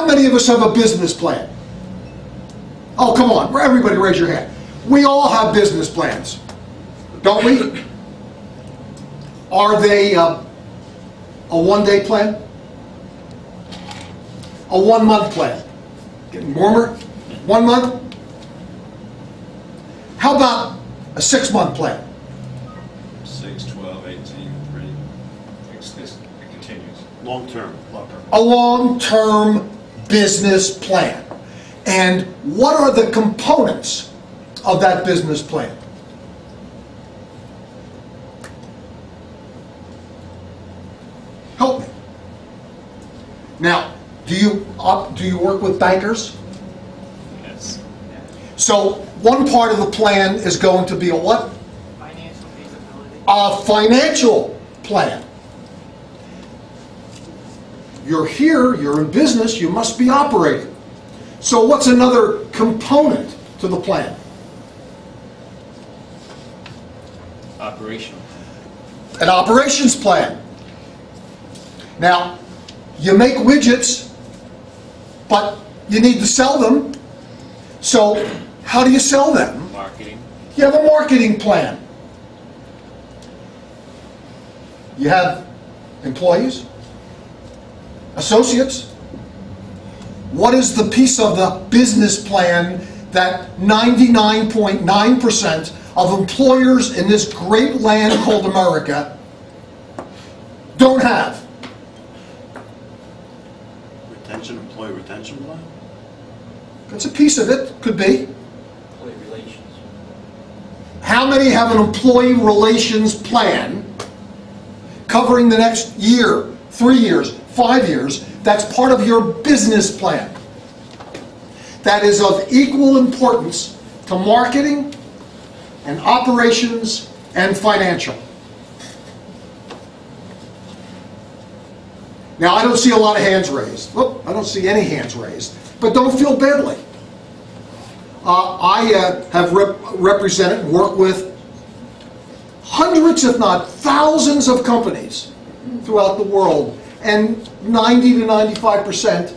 How many of us have a business plan? Oh, come on, everybody raise your hand. We all have business plans, don't we? Are they a one-day plan? A 1 month plan? Getting warmer? 1 month? How about a 6 month plan? 6, 12, 18, 3. It continues. Long term. A long-term business plan. And what are the components of that business plan? Help me. Now, do you work with bankers? Yes. So one part of the plan is going to be a what? Financial feasibility. A financial plan. You're here, you're in business, you must be operating. So what's another component to the plan? Operational. An operations plan. Now, you make widgets, but you need to sell them. So how do you sell them? Marketing. You have a marketing plan. You have employees, associates. What is the piece of the business plan that 99.9% of employers in this great land called America don't have? Employee retention plan? That's a piece of it, could be. Employee relations. How many have an employee relations plan covering the next year, 3 years, 5 years? That's part of your business plan. That is of equal importance to marketing and operations and financial. Now, I don't see a lot of hands raised. Whoop, I don't see any hands raised. But don't feel badly. I have represented and worked with hundreds, if not thousands, of companies throughout the world, and 90 to 95%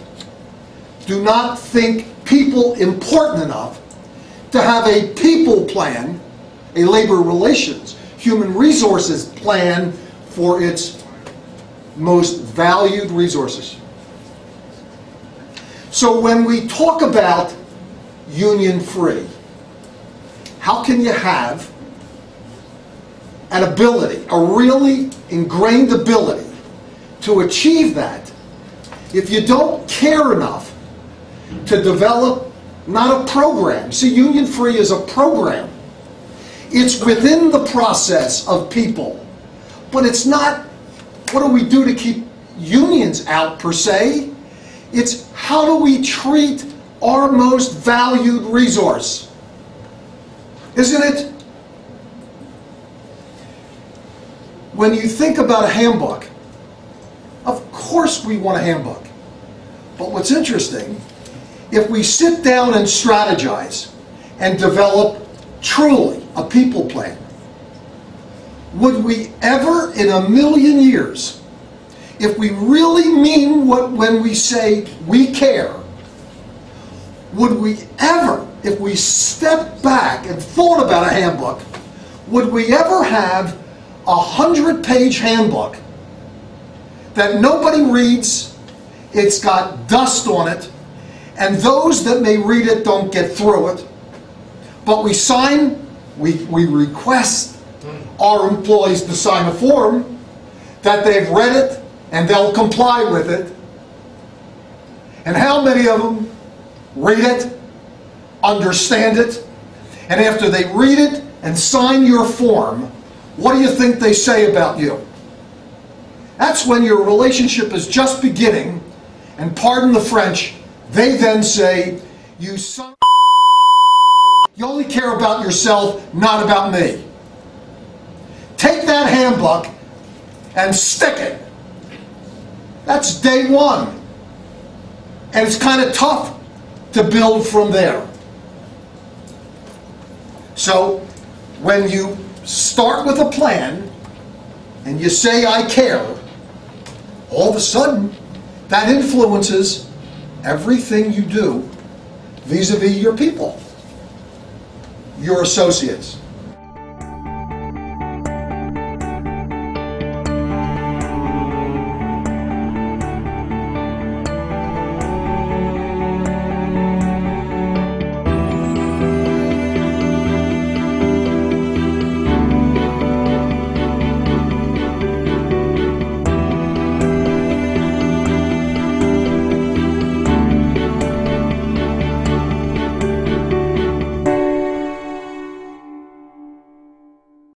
do not think people important enough to have a people plan, a labor relations, human resources plan for its most valued resources. So when we talk about union-free, how can you have an ability, a really ingrained ability to achieve that if you don't care enough to develop not a program? See, union-free is a program. It's within the process of people, but it's not what do we do to keep unions out per se. It's how do we treat our most valued resource, isn't it? When you think about a handbook, of course we want a handbook. But what's interesting, if we sit down and strategize and develop truly a people plan, would we ever in a million years, if we really mean when we say we care, would we ever, if we stepped back and thought about a handbook, would we ever have a 100-page handbook that nobody reads, it's got dust on it, and those that may read it don't get through it, but we request our employees to sign a form that they've read it and they'll comply with it. And how many of them read it, understand it, and after they read it and sign your form, what do you think they say about you? That's when your relationship is just beginning, and pardon the French, they then say, you son of a, you only care about yourself, not about me. Take that handbook and stick it. That's day one. And it's kind of tough to build from there. So when you start with a plan and you say I care, all of a sudden that influences everything you do vis-a-vis your people, your associates,